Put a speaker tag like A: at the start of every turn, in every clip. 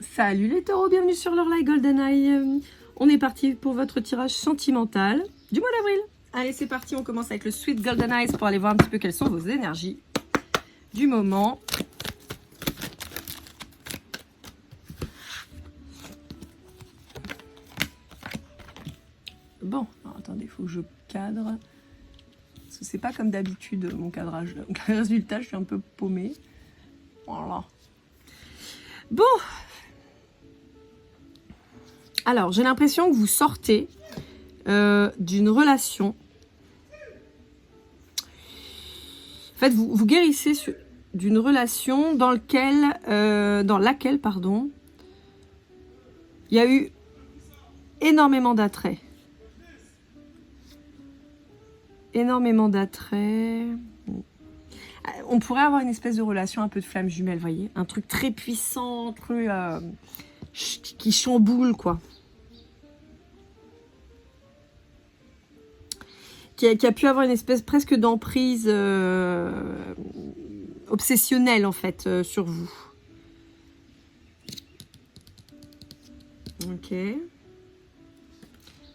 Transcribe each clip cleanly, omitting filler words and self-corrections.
A: Salut les taureaux, bienvenue sur leur live GoldenEye. On est parti pour votre tirage sentimental du mois d'avril. Allez, c'est parti, on commence avec le Sweet GoldenEye pour aller voir un petit peu quelles sont vos énergies du moment. Bon, alors, attendez, il faut que je cadre. Parce que c'est pas comme d'habitude mon cadrage. Donc, résultat, je suis un peu paumée. Voilà. Bon. Alors, j'ai l'impression que vous sortez d'une relation. En fait, vous guérissez d'une relation dans laquelle, il y a eu énormément d'attrait. Énormément d'attrait. On pourrait avoir une espèce de relation un peu de flamme jumelle, vous voyez. Un truc très puissant, très, qui chamboule, quoi. Qui a pu avoir une espèce presque d'emprise obsessionnelle, en fait, sur vous. Ok. On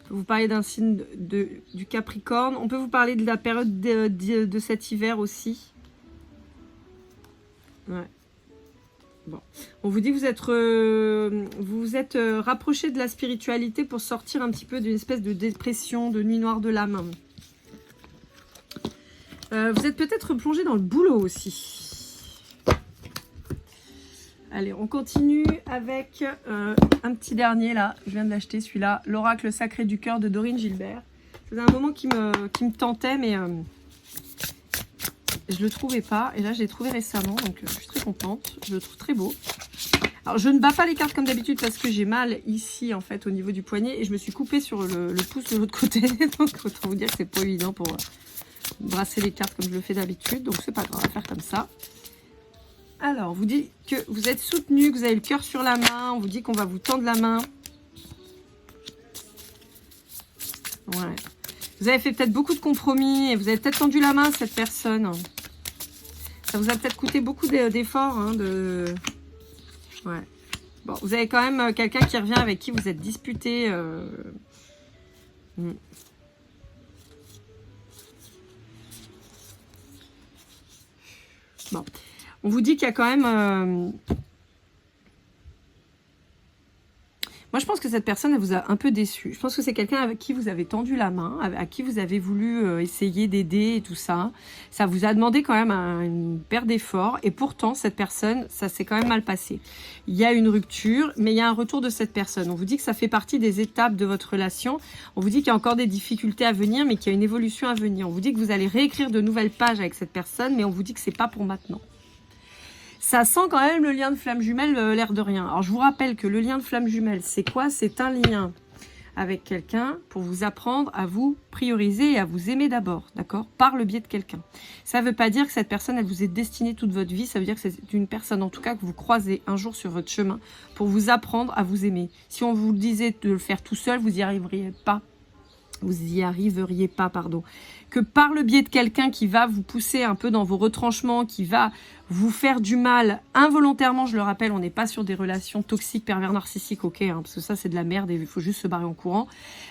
A: peut vous parler d'un signe du Capricorne. On peut vous parler de la période de cet hiver aussi. Ouais. Bon. On vous dit que vous vous êtes rapproché de la spiritualité pour sortir un petit peu d'une espèce de dépression, de nuit noire de l'âme. Vous êtes peut-être plongé dans le boulot aussi. Allez, on continue avec un petit dernier là. Je viens de l'acheter celui-là. L'oracle sacré du cœur de Dorine Gilbert. C'est un moment qui me tentait, mais je le trouvais pas. Et là, je l'ai trouvé récemment, donc je suis très contente. Je le trouve très beau. Alors, je ne bats pas les cartes comme d'habitude parce que j'ai mal ici, en fait, au niveau du poignet. Et je me suis coupée sur le pouce de l'autre côté. Donc, autant vous dire que c'est pas évident pour brasser les cartes comme je le fais d'habitude. Donc, c'est pas grave, on va faire comme ça. Alors, on vous dit que vous êtes soutenu, que vous avez le cœur sur la main. On vous dit qu'on va vous tendre la main. Ouais. Vous avez fait peut-être beaucoup de compromis et vous avez peut-être tendu la main à cette personne. Ça vous a peut-être coûté beaucoup d'efforts. Hein, ouais. Bon, vous avez quand même quelqu'un qui revient avec qui vous êtes disputé. Bon. On vous dit qu'il y a quand même... Moi, je pense que cette personne, elle vous a un peu déçu. Je pense que c'est quelqu'un avec qui vous avez tendu la main, à qui vous avez voulu essayer d'aider et tout ça. Ça vous a demandé quand même une paire d'efforts. Et pourtant, cette personne, ça s'est quand même mal passé. Il y a une rupture, mais il y a un retour de cette personne. On vous dit que ça fait partie des étapes de votre relation. On vous dit qu'il y a encore des difficultés à venir, mais qu'il y a une évolution à venir. On vous dit que vous allez réécrire de nouvelles pages avec cette personne, mais on vous dit que c'est pas pour maintenant. Ça sent quand même le lien de flamme jumelle, l'air de rien. Alors, je vous rappelle que le lien de flamme jumelle, c'est quoi? C'est un lien avec quelqu'un pour vous apprendre à vous prioriser et à vous aimer d'abord, d'accord? Par le biais de quelqu'un. Ça ne veut pas dire que cette personne, elle vous est destinée toute votre vie. Ça veut dire que c'est une personne, en tout cas, que vous croisez un jour sur votre chemin pour vous apprendre à vous aimer. Si on vous disait de le faire tout seul, vous n'y arriveriez pas. Vous n'y arriveriez pas, pardon. Que par le biais de quelqu'un qui va vous pousser un peu dans vos retranchements, qui va vous faire du mal involontairement, je le rappelle, on n'est pas sur des relations toxiques, pervers, narcissiques, ok, hein, parce que ça c'est de la merde et il faut juste se barrer en courant.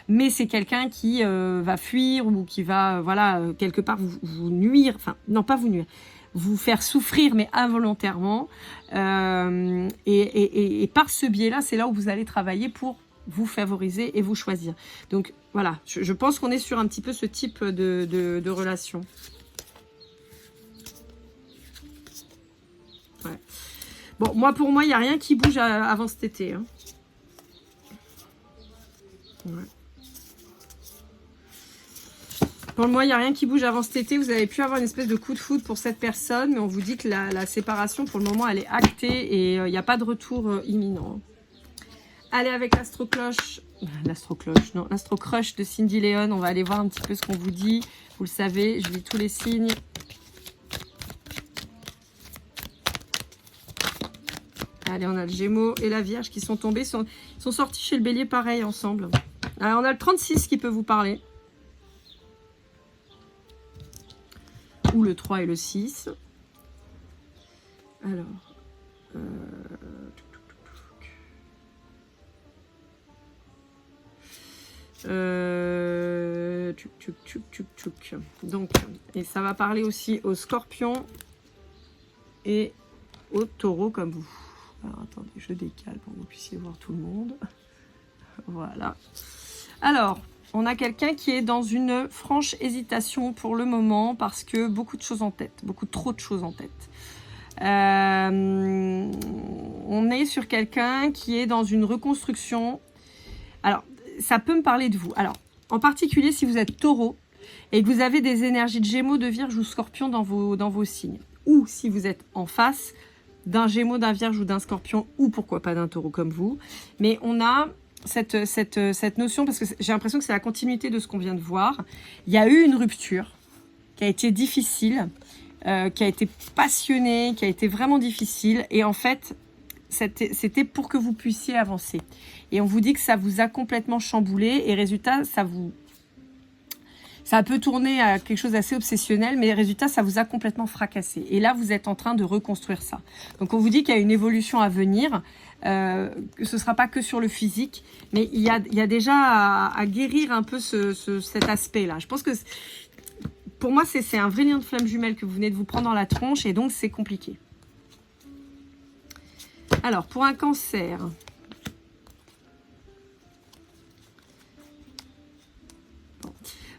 A: Mais c'est quelqu'un qui va fuir ou qui va, voilà, quelque part vous nuire, enfin, non pas vous nuire, vous faire souffrir, mais involontairement. Et par ce biais-là, c'est là où vous allez travailler pour vous favoriser et vous choisir. Donc voilà, je pense qu'on est sur un petit peu ce type de relation. Ouais. Bon, pour moi, il n'y a rien qui bouge avant cet été. Hein. Ouais. Pour moi, il n'y a rien qui bouge avant cet été. Vous avez pu avoir une espèce de coup de foudre pour cette personne, mais on vous dit que la séparation, pour le moment, elle est actée et il n'y a pas de retour imminent. Allez, avec l'astro-cloche, non, l'astro-crush de Cindy Léon, on va aller voir un petit peu ce qu'on vous dit. Vous le savez, je lis tous les signes. Allez, on a le Gémeaux et la Vierge qui sont tombés, ils sont sortis chez le Bélier pareil ensemble. Alors, on a le 36 qui peut vous parler. Ou le 3 et le 6. Alors... Tchouk, tchouk, tchouk, tchouk, tchouk. Donc, et ça va parler aussi aux scorpions et aux taureaux comme vous. Alors, attendez, je décale pour que vous puissiez voir tout le monde. Voilà. Alors, on a quelqu'un qui est dans une franche hésitation pour le moment parce que beaucoup de choses en tête, beaucoup trop de choses en tête. On est sur quelqu'un qui est dans une reconstruction. Alors, ça peut me parler de vous. Alors, en particulier si vous êtes taureau et que vous avez des énergies de Gémeaux, de Vierge ou Scorpion dans vos signes. Ou si vous êtes en face d'un Gémeaux, d'un Vierge ou d'un Scorpion, ou pourquoi pas d'un taureau comme vous. Mais on a cette notion, parce que j'ai l'impression que c'est la continuité de ce qu'on vient de voir. Il y a eu une rupture qui a été difficile, qui a été passionnée, qui a été vraiment difficile. Et en fait, c'était pour que vous puissiez avancer. Et on vous dit que ça vous a complètement chamboulé. Et résultat, ça peut tourner à quelque chose d'assez obsessionnel, mais résultat, ça vous a complètement fracassé. Et là, vous êtes en train de reconstruire ça. Donc, on vous dit qu'il y a une évolution à venir, que ce ne sera pas que sur le physique, mais il y a déjà à guérir un peu cet aspect-là. Je pense que, pour moi, c'est un vrai lien de flamme jumelle que vous venez de vous prendre dans la tronche, et donc c'est compliqué. Alors, pour un cancer...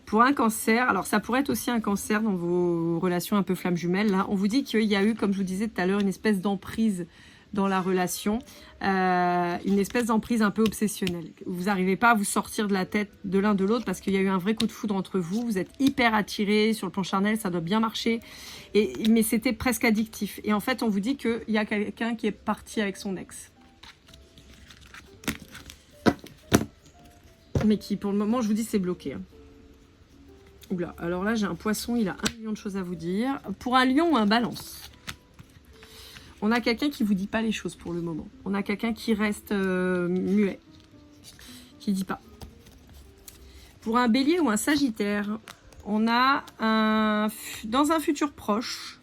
A: Pour un cancer, alors ça pourrait être aussi un cancer dans vos relations un peu flamme jumelle. Là, on vous dit qu'il y a eu, comme je vous disais tout à l'heure, une espèce d'emprise dans la relation, une espèce d'emprise un peu obsessionnelle. Vous n'arrivez pas à vous sortir de la tête de l'un de l'autre parce qu'il y a eu un vrai coup de foudre entre vous. Vous êtes hyper attirés sur le plan charnel, ça doit bien marcher, mais c'était presque addictif. Et en fait, on vous dit qu'il y a quelqu'un qui est parti avec son ex. Mais qui, pour le moment, je vous dis, c'est bloqué. Oula, alors là, j'ai un poisson, il a 1 million de choses à vous dire. Pour un lion ou un balance, on a quelqu'un qui ne vous dit pas les choses pour le moment. On a quelqu'un qui reste muet, qui ne dit pas. Pour un bélier ou un sagittaire, on a dans un futur proche,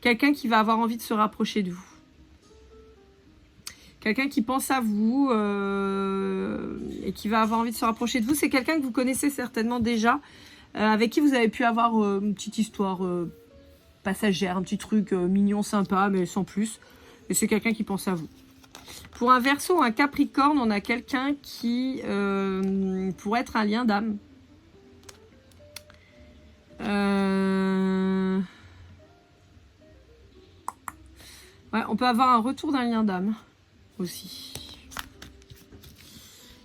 A: quelqu'un qui va avoir envie de se rapprocher de vous. Quelqu'un qui pense à vous et qui va avoir envie de se rapprocher de vous. C'est quelqu'un que vous connaissez certainement déjà, avec qui vous avez pu avoir une petite histoire passagère, un petit truc mignon, sympa, mais sans plus. Et c'est quelqu'un qui pense à vous. Pour un Verseau ou un Capricorne, on a quelqu'un qui pourrait être un lien d'âme. Ouais, on peut avoir un retour d'un lien d'âme aussi.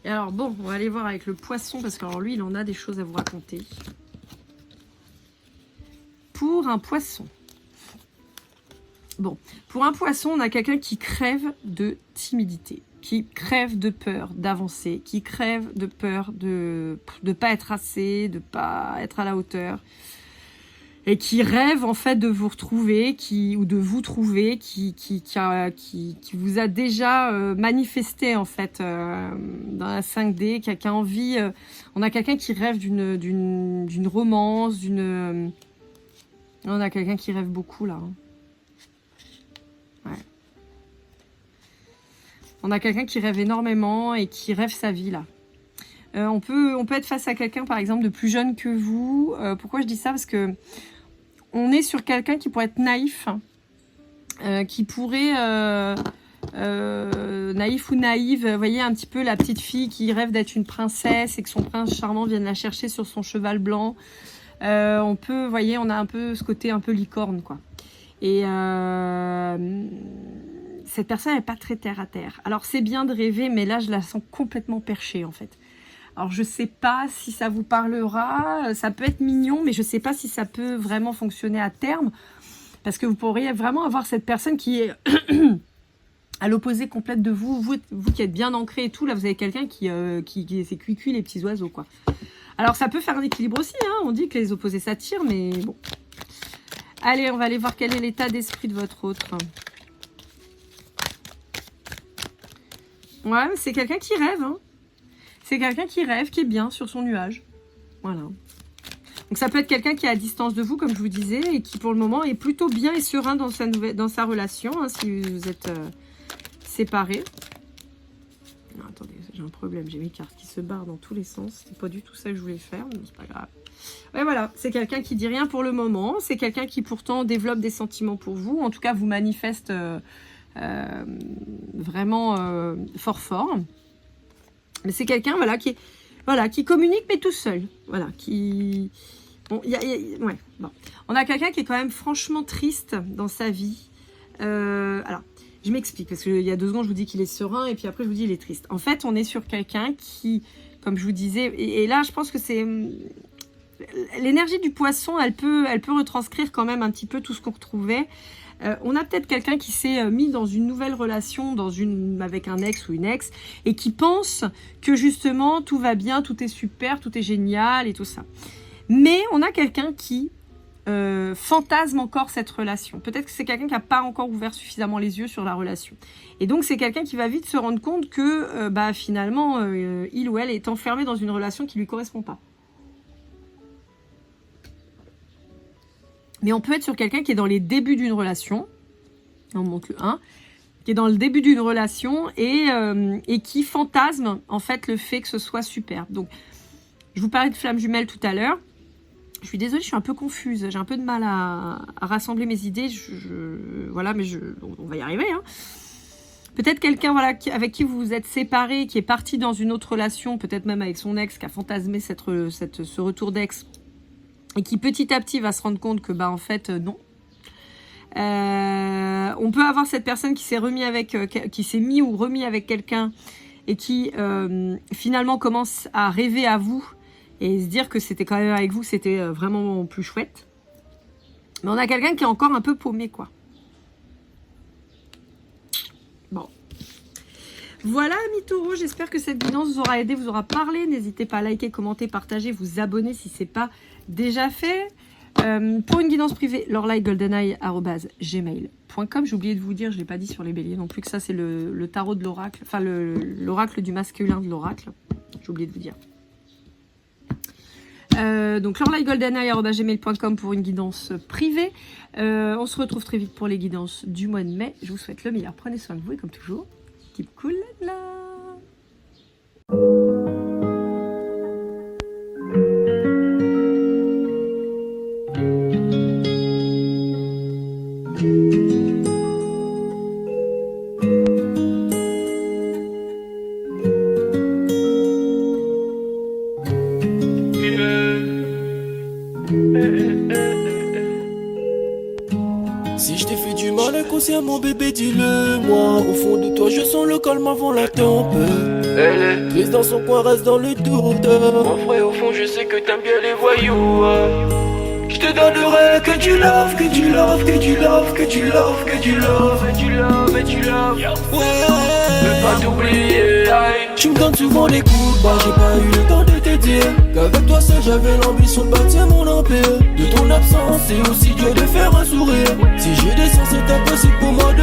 A: Et alors bon, on va aller voir avec le poisson parce que alors lui il en a des choses à vous raconter. Pour un poisson, bon, pour un poisson, on a quelqu'un qui crève de timidité, qui crève de peur d'avancer, qui crève de peur de pas être assez, de pas être à la hauteur. Et qui rêve en fait de vous retrouver, ou de vous trouver, qui vous a déjà manifesté en fait dans la 5D, qui a envie. On a quelqu'un qui rêve d'une romance, on a quelqu'un qui rêve beaucoup là. Ouais. On a quelqu'un qui rêve énormément et qui rêve sa vie là. On peut être face à quelqu'un par exemple de plus jeune que vous. Pourquoi je dis ça? Parce que on est sur quelqu'un qui pourrait être naïf, qui pourrait, naïf ou naïve, vous voyez un petit peu la petite fille qui rêve d'être une princesse et que son prince charmant vienne la chercher sur son cheval blanc. On peut, vous voyez, on a un peu ce côté un peu licorne, quoi. Et cette personne n'est pas très terre à terre. Alors c'est bien de rêver, mais là je la sens complètement perchée en fait. Alors, je ne sais pas si ça vous parlera, ça peut être mignon, mais je ne sais pas si ça peut vraiment fonctionner à terme, parce que vous pourriez vraiment avoir cette personne qui est à l'opposé complète de vous, vous qui êtes bien ancré et tout, là, vous avez quelqu'un qui c'est cuit les petits oiseaux, quoi. Alors, ça peut faire un équilibre aussi, hein, on dit que les opposés s'attirent, mais bon. Allez, on va aller voir quel est l'état d'esprit de votre autre. Ouais, c'est quelqu'un qui rêve, hein. C'est quelqu'un qui rêve, qui est bien sur son nuage. Voilà. Donc ça peut être quelqu'un qui est à distance de vous, comme je vous disais, et qui pour le moment est plutôt bien et serein dans sa relation, hein, si vous êtes séparés. Non, attendez, j'ai un problème, j'ai mes cartes qui se barrent dans tous les sens. C'est pas du tout ça que je voulais faire, mais c'est pas grave. Ouais, voilà, c'est quelqu'un qui dit rien pour le moment. C'est quelqu'un qui pourtant développe des sentiments pour vous. En tout cas, vous manifeste vraiment fort. Mais c'est quelqu'un, voilà, qui communique mais tout seul. Voilà, qui... Bon, ouais, bon. On a quelqu'un qui est quand même franchement triste dans sa vie. Alors, je m'explique, parce qu'il y a 2 secondes, je vous dis qu'il est serein, et puis après, je vous dis qu'il est triste. En fait, on est sur quelqu'un qui, comme je vous disais, et là, je pense que c'est... L'énergie du poisson, elle peut retranscrire quand même un petit peu tout ce qu'on retrouvait. On a peut-être quelqu'un qui s'est mis dans une nouvelle relation, avec un ex ou une ex, et qui pense que justement, tout va bien, tout est super, tout est génial, et tout ça. Mais on a quelqu'un qui fantasme encore cette relation. Peut-être que c'est quelqu'un qui n'a pas encore ouvert suffisamment les yeux sur la relation. Et donc, c'est quelqu'un qui va vite se rendre compte que finalement, il ou elle est enfermé dans une relation qui ne lui correspond pas. Mais on peut être sur quelqu'un qui est dans les débuts d'une relation. On monte le 1. Qui est dans le début d'une relation et qui fantasme en fait le fait que ce soit superbe. Donc, je vous parlais de flamme jumelle tout à l'heure. Je suis désolée, je suis un peu confuse. J'ai un peu de mal à rassembler mes idées. Voilà, mais on va y arriver. Hein. Peut-être quelqu'un avec qui vous vous êtes séparés, qui est parti dans une autre relation, peut-être même avec son ex, qui a fantasmé ce retour d'ex, et qui petit à petit va se rendre compte que, en fait, non. On peut avoir cette personne qui s'est mis ou remis avec quelqu'un et qui finalement commence à rêver à vous et se dire que c'était quand même avec vous, c'était vraiment plus chouette. Mais on a quelqu'un qui est encore un peu paumé, quoi. Bon. Voilà, amis taureaux, j'espère que cette guidance vous aura aidé, vous aura parlé. N'hésitez pas à liker, commenter, partager, vous abonner si ce n'est pas déjà fait. Pour une guidance privée, lorelaitegoldeneye@gmail.com. J'ai oublié de vous dire, je ne l'ai pas dit sur les béliers non plus, que ça c'est le tarot de l'oracle, enfin l'oracle du masculin de l'oracle. J'ai oublié de vous dire. Donc lorelaitegoldeneye@gmail.com pour une guidance privée. On se retrouve très vite pour les guidances du mois de mai. Je vous souhaite le meilleur. Prenez soin de vous et comme toujours, keep cool là.
B: Si je t'ai fait du mal inconsciemment bébé dis-le moi. Au fond de toi je sens le calme avant la tempête. Elle est triste dans son coin, reste dans le doute. Mon frère au fond je sais que t'aimes bien les voyous. Je te donnerai que du love, que du love, que du love, que du love, que du love, et du love, et du love. Ouais, veux pas t'oublier. Tu me donnes souvent des coups de barre, j'ai pas eu le temps de te dire qu'avec toi seul j'avais l'ambition de bâtir mon empire. De ton absence c'est aussi dur de faire un sourire. Si j'ai des sens c'est impossible pour moi de